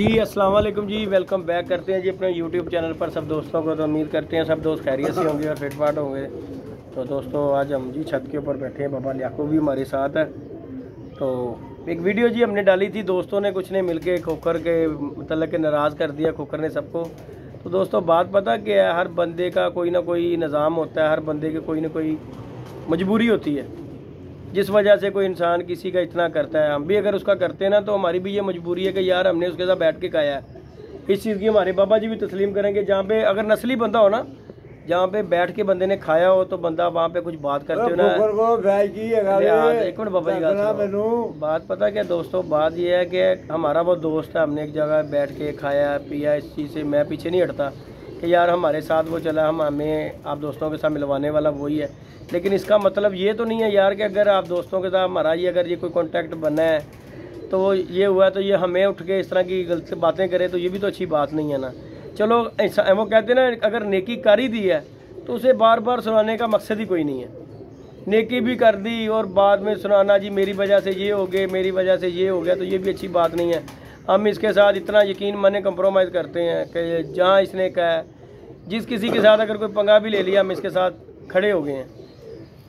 जी अस्सलाम वालेकुम जी, welcome back करते हैं जी अपने यूट्यूब चैनल पर सब दोस्तों को। तो उम्मीद करते हैं सब दोस्त खैरियत से होंगे और फिटफाट होंगे। तो दोस्तों आज हम जी छत के ऊपर बैठे हैं, बाबा लियाकूब भी हमारे साथ है। तो एक वीडियो जी हमने डाली थी, दोस्तों ने कुछ ने मिलके खोखर के मतलब के नाराज़ कर दिया खोखर ने सबको। तो दोस्तों बात पता क्या है, हर बंदे का कोई ना कोई निज़ाम होता है, हर बंदे की कोई ना कोई मजबूरी होती है जिस वजह से कोई इंसान किसी का इतना करता है। हम भी अगर उसका करते हैं ना तो हमारी भी ये मजबूरी है कि यार हमने उसके साथ बैठ के खाया है। इस चीज़ की हमारे बाबा जी भी तस्लीम करेंगे, जहाँ पे अगर नस्ली बंदा हो ना, जहाँ पे बैठ के बंदे ने खाया हो तो बंदा वहाँ पे कुछ बात करते हो ना। एक मिनट बाबा जी बात पता क्या दोस्तों, बात ये है कि हमारा वो दोस्त है, हमने एक जगह बैठ के खाया पिया, इस चीज़ से मैं पीछे नहीं हटता कि यार हमारे साथ वो चला, हमें आप दोस्तों के साथ मिलवाने वाला वही है। लेकिन इसका मतलब ये तो नहीं है यार कि अगर आप दोस्तों के साथ हमारा ये अगर ये कोई कांटेक्ट बना है तो ये हुआ तो ये हमें उठ के इस तरह की गलत बातें करे तो ये भी तो अच्छी बात नहीं है ना। चलो वो कहते हैं ना, अगर नेकी कर ही दी है तो उसे बार बार सुनाने का मकसद ही कोई नहीं है। नेकी भी कर दी और बाद में सुनाना जी मेरी वजह से ये हो गए, मेरी वजह से ये हो गया, तो ये भी अच्छी बात नहीं है। हम इसके साथ इतना यकीन माने कंप्रोमाइज़ करते हैं कि जहाँ इसने कहा, जिस किसी के साथ अगर कोई पंगा भी ले लिया हम इसके साथ खड़े हो गए हैं।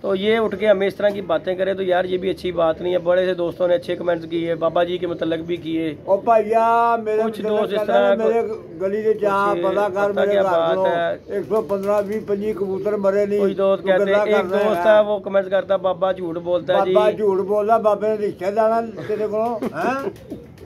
तो ये उठ के हमें इस तरह की बातें करें तो यार ये भी अच्छी बात नहीं है। बड़े से दोस्तों ने अच्छे कमेंट्स किए, बाबा जी के मतलब भी किए। कुछ दोस्त इस तरह मेरे गली के जहाँ पता कर मेरे क्या बात है 115-20-25 कबूतर मरे नहीं। कुछ दोस्त कहते हैं, एक दोस्त है वो कमेंट करता है बाबा झूठ बोलता है जी, बाबा झूठ बोलता, बाबे ने रिश्ते जाना तेरे को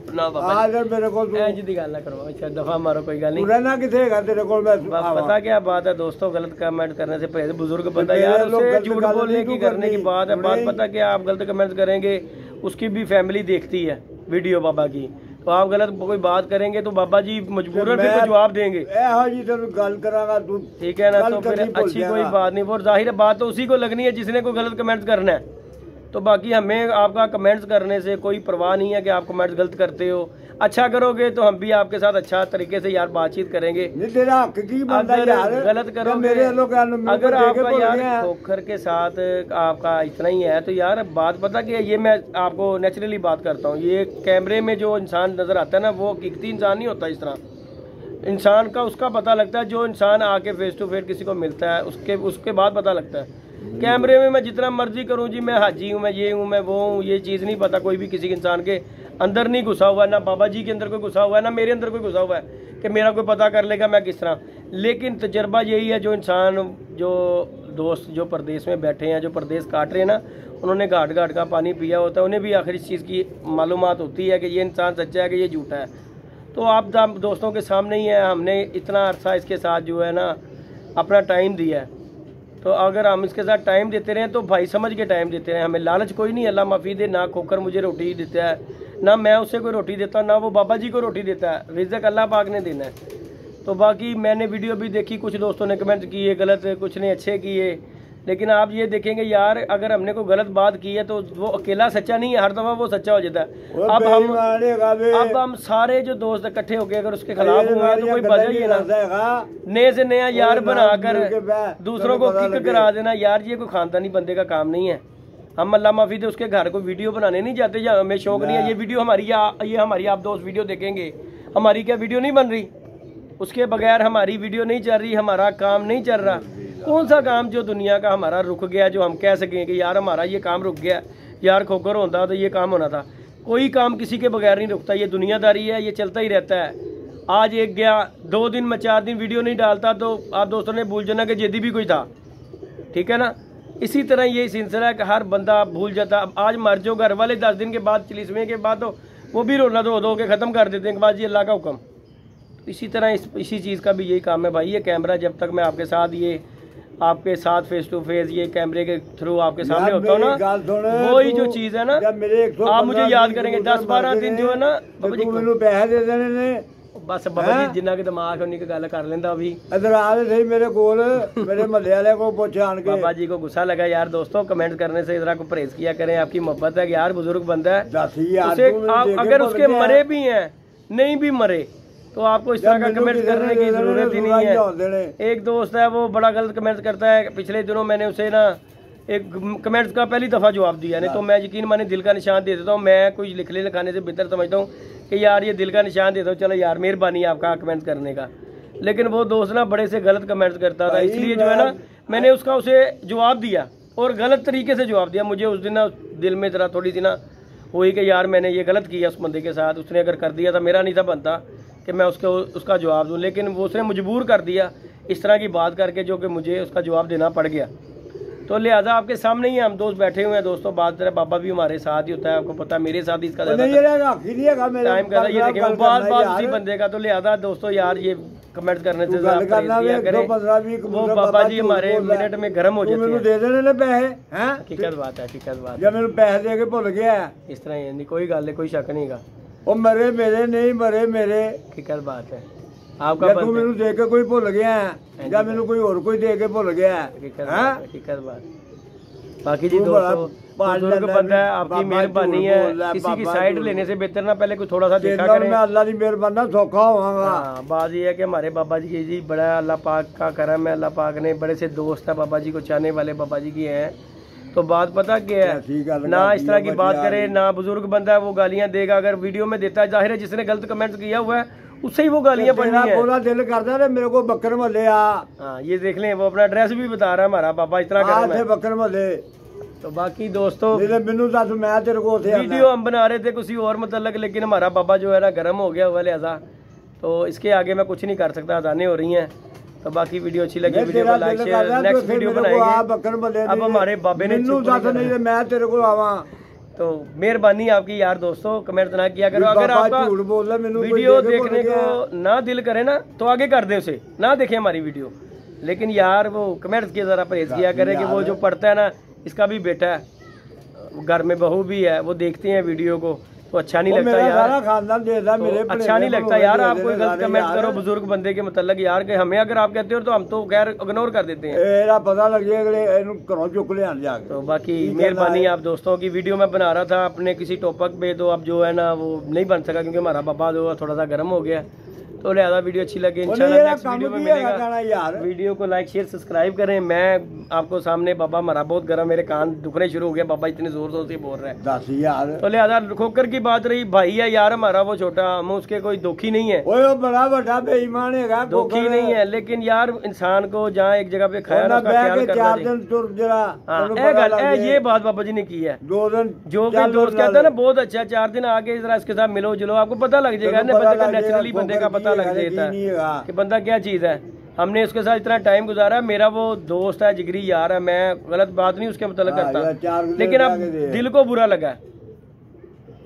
ना बाबा मेरे को जी गल ना करो, अच्छा दफा मारो, कोई गल नहीं रहना किथे तेरे को। पता क्या बात है दोस्तों, गलत कमेंट करने से पहले बुजुर्ग बंदा यार उसे झूठ बोलने की करने की बात है। बात पता क्या, आप गलत कमेंट करेंगे उसकी भी फैमिली देखती है वीडियो बाबा की, तो आप गलत कोई बात करेंगे तो बाबा जी मजबूरन फिर जवाब देंगे। गल करांगा तू, ठीक है ना, तो फिर अच्छी कोई बात नहीं। वो जाहिर बात तो उसी को लगनी है जिसने कोई गलत कमेंट करना है। तो बाकी हमें आपका कमेंट्स करने से कोई परवाह नहीं है कि आप कमेंट्स गलत करते हो। अच्छा करोगे तो हम भी आपके साथ अच्छा तरीके से यार बातचीत करेंगे। अगर गलत करोगे, अगर आपका यार खोखर के साथ आपका इतना ही है तो यार बात पता कि ये मैं आपको नेचुरली बात करता हूँ, ये कैमरे में जो इंसान नज़र आता है ना वो हकीकती इंसान नहीं होता। इस तरह इंसान का उसका पता लगता है जो इंसान आके फेस टू फेस किसी को मिलता है, उसके बाद पता लगता है। कैमरे में मैं जितना मर्जी करूं जी, मैं हाजी हूं, मैं ये हूं, मैं वो हूं, ये चीज़ नहीं पता। कोई भी किसी इंसान के अंदर नहीं घुसा हुआ है, ना बाबा जी के अंदर कोई घुसा हुआ है, ना मेरे अंदर कोई घुसा हुआ है कि मेरा कोई पता कर लेगा मैं किस तरह। लेकिन तजर्बा यही है, जो इंसान जो दोस्त जो प्रदेश में बैठे हैं, जो प्रदेश काट रहे हैं ना, उन्होंने घाट घाट का पानी पिया होता है, उन्हें भी आखिर इस चीज़ की मालूमात होती है कि ये इंसान सच्चा है कि ये झूठा है। तो आप दोस्तों के सामने ही है, हमने इतना अरसा इसके साथ जो है ना अपना टाइम दिया है। तो अगर हम इसके साथ टाइम देते रहे तो भाई समझ के टाइम देते रहे, हमें लालच कोई नहीं। अल्लाह माफ़ी दे, ना खोकर मुझे रोटी देता है, ना मैं उससे कोई रोटी देता हूँ, ना वो बाबा जी को रोटी देता है, रिज़्क़ अल्लाह पाक ने देना है। तो बाकी मैंने वीडियो भी देखी, कुछ दोस्तों ने कमेंट किए गलत, कुछ ने अच्छे किए। लेकिन आप ये देखेंगे यार अगर हमने कोई गलत बात की है तो वो अकेला सच्चा नहीं है, हर दफ़ा वो सच्चा हो जाता है। अब हम सारे जो दोस्त इकट्ठे होकर अगर उसके खिलाफ हुए तो कोई वजह ही है ना, नए से नया यार बनाकर दूसरों को किक करा देना, यार ये कोई खानदानी बंदे का काम नहीं है। हम अल्लाह माफ़ी दे उसके घर को वीडियो बनाने नहीं जाते, या हमें शौक नहीं है। ये वीडियो हमारी ये हमारी आप दोस्त वीडियो देखेंगे, हमारी क्या वीडियो नहीं बन रही, उसके बगैर हमारी वीडियो नहीं चल रही, हमारा काम नहीं चल रहा। कौन सा काम जो दुनिया का हमारा रुक गया जो हम कह सकें कि यार हमारा ये काम रुक गया, यार खोखर होता तो ये काम होना था। कोई काम किसी के बगैर नहीं रुकता, ये दुनियादारी है, ये चलता ही रहता है। आज एक गया, 2 दिन में 4 दिन वीडियो नहीं डालता तो आप दोस्तों ने भूल जाना कि जदी भी कोई था, ठीक है ना। इसी तरह ये सिलसिला है कि हर बंदा भूल जाता। अब आज मर जाओ, घर वाले 10 दिन के बाद 40वें के बाद तो वो भी रोना धो के ख़त्म कर देते हैं कि बाद ये अल्लाह का हुक्म। इसी तरह इसी चीज़ का भी यही काम है भाई। ये कैमरा जब तक मैं आपके साथ ये आपके साथ फेस टू फेस ये कैमरे के थ्रू आपके सामने होता हूँ ना, वही जो चीज़ है ना, आप मुझे याद करेंगे 10-12 दिन जो है ना बाबा जी पैसे दे देने ने, बस बाबा जी जिन्ना के दिमाग उन्हीं की गल कर लेंदा। अभी इधर आ सही मेरे कोल, मेरे महल्ले वाले को पूछ आन के। बाबा जी को गुस्सा लगा यार दोस्तों, कमेंट करने से इधर को परहेज किया करें, आपकी मोहब्बत है कि यार बुजुर्ग बंदा है, अगर उसके मरे भी हैं नहीं भी मरे तो आपको इस तरह का कमेंट करने की जरूरत ही नहीं है। एक दोस्त है वो बड़ा गलत कमेंट करता है, पिछले दिनों मैंने उसे ना एक कमेंट्स का पहली दफ़ा जवाब दिया, नहीं तो मैं यकीन माने दिल का निशान दे देता हूँ। मैं कुछ लिखने लिखाने से बेहतर समझता हूँ कि यार ये दिल का निशान दे दो, चलो यार मेहरबानी आपका कमेंट करने का। लेकिन वो दोस्त ना बड़े से गलत कमेंट्स करता था, इसलिए जो है ना मैंने उसका उसे जवाब दिया और गलत तरीके से जवाब दिया। मुझे उस दिन ना दिल में जरा थोड़ी सी ना हुई कि यार मैंने ये गलत किया उस बंदे के साथ। उसने अगर कर दिया था, मेरा नहीं था बनता कि मैं उसका जवाब दूँ, लेकिन वो उसने मजबूर कर दिया इस तरह की बात करके, जो कि मुझे उसका जवाब देना पड़ गया। तो लिहाजा आपके सामने ही हम दोस्त बैठे हुए हैं दोस्तों, बात करें, बाबा भी हमारे साथ ही होता है, आपको पता है मेरे साथ ही इसका टाइम का ये देखिए बात उसी बंदे का। तो लिहाजा दोस्तों यार ये कमेंट करने से वो बाबा जी हमारे मिनट में गर्म हो जाते हैं। हकीकत बात है, हकीकत बात है। पैसे दे के भूल गया इस तरह ही नहीं, कोई गल है, कोई शक नहीं का। वो मरे मेरे नहीं मरे मेरे, हकीकत बात है। आपका तू मैनू दे के कोई भुल गया है या मैनू कोई और कोई दे के भुल गया है। हकीकत बात। बाकी जी दोस्तों बुजुर्ग बंदा है, आपकी मेहरबानी है, किसी की साइड लेने से बेहतर ना पहले कुछ थोड़ा सा देखा करें। मैं अल्लाह की मेहरबानी सौखा होवांगा। हाँ, बात ये है कि हमारे बाबा जी जी बड़ा अल्लाह पाक का करम है, अल्लाह पाक ने बड़े से दोस्त है बाबा जी को चाहने वाले बाबा जी की हैं। तो बात पता क्या है, ना इस तरह की बात करे, ना बुजुर्ग बंदा है वो गालियां देगा। अगर वीडियो में देता है, जाहिर है जिसने गलत कमेंट किया हुआ है उससे ही वो गालियां पड़नी है। पूरा दिल करता है मेरे को बकर मले आ। हाँ ये देख लें, वो अपना एड्रेस भी बता रहा है हमारा बाबा इस तरह कर बकर मले। तो बाकी दोस्तों मैनू दस मैं तेरे को वीडियो हम बना रहे थे किसी और मतलब, लेकिन हमारा बाबा जो है ना गर्म हो गया हुआ, लिहाजा तो इसके आगे मैं कुछ नहीं कर सकता, अजानें हो रही हैं। तो बाकी वीडियो अच्छी लगी, वीडियो को लाइक शेयर, नेक्स्ट वीडियो बनाएंगे। अब हमारे बाबे ने मैं तेरे को आवा। तो मेहरबानी आपकी यार दोस्तों, कमेंट ना किया करो। अगर आपका वीडियो देखने को ना दिल करे ना तो आगे कर दे, उसे ना देखे हमारी वीडियो। लेकिन यार वो कमेंट किया जरा परहेज किया करे कि वो जो पढ़ता है ना, इसका भी बेटा है, घर में बहू भी है, वो देखते हैं वीडियो को तो अच्छा नहीं लगता यार, तो अच्छा नहीं लगता यार। आप कोई गलत कमेंट करो बुजुर्ग बंदे के मतलब यार, कि हमें अगर आप कहते हो तो हम तो खैर इग्नोर कर देते हैं, पता लग जाएगा। तो बाकी मेहरबानी आप दोस्तों की। वीडियो मैं बना रहा था अपने किसी टॉपिक पे, तो अब जो है ना वो नहीं बन सका क्योंकि हमारा बाबा जो है थोड़ा सा गर्म हो गया। तो लिहाजा वीडियो अच्छी लगी, इंशाल्लाह नेक्स्ट वीडियो में मिलेगा। वीडियो को लाइक शेयर सब्सक्राइब करें। मैं आपको सामने बाबा हमारा बहुत गर्म, मेरे कान दुखने शुरू हो गया, बाबा इतने जोर जोर से बोल रहे हैं। तो लिहाजा खोकर की बात रही, भाई है यार हमारा वो छोटा, हम उसके कोई दुखी नहीं है, बड़ा बड़ा बेईमान है, दुखी नहीं है। लेकिन यार इंसान को जहाँ एक जगह पे खाया ना, ये बात बाबा जी ने की है। 2 दिन जो भी दोस्त कहता है ना बहुत अच्छा, 4 दिन आके जरा इसके साथ मिलो जुलो, आपको पता लग जाएगा नेचुरली बंदे का पता लग जाता है कि बंदा क्या चीज है। हमने उसके साथ इतना टाइम गुजारा, मेरा वो दोस्त है, जिगरी यार है, मैं गलत बात नहीं उसके मतलब करता, लेकिन अब दिल को बुरा लगा,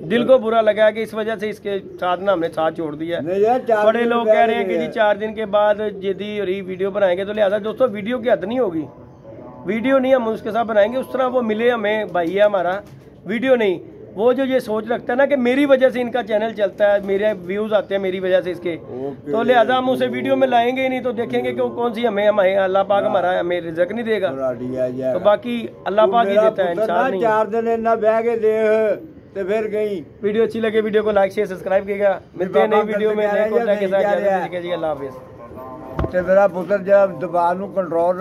दिल को बुरा लगा कि इस वजह से इसके साथ ना हमने साथ छोड़ दिया। बड़े लोग कह रहे हैं कि जी 4 दिन के बाद यदि वीडियो बनाएंगे, तो लिहाजा दोस्तों वीडियो की हद नहीं होगी, वीडियो नहीं हम उसके साथ बनाएंगे उस तरह वो मिले हमें, भाई है हमारा, वीडियो नहीं। वो जो ये सोच रखता है ना कि मेरी वजह से इनका चैनल चलता है, मेरे व्यूज आते हैं मेरी वजह से इसके, तो लिहाजा हम उसे वीडियो में लाएंगे ही नहीं, तो देखेंगे कि कौन सी हमें अल्लाह पाक हमारा हमें रिज़्क नहीं देगा। तो बाकी अल्लाह पाक ही देता है, इंसान नहीं। 4 दिन इन्ना बह के देख ते फिर गई। वीडियो अच्छी लगे वीडियो को लाइक शेयर सब्सक्राइब कीजिएगा। मिलते हैं नई वीडियो में नए कंटेंट के साथ। अल्लाह हाफिज़। ते मेरा पुत्र जरा दबाव कंट्रोल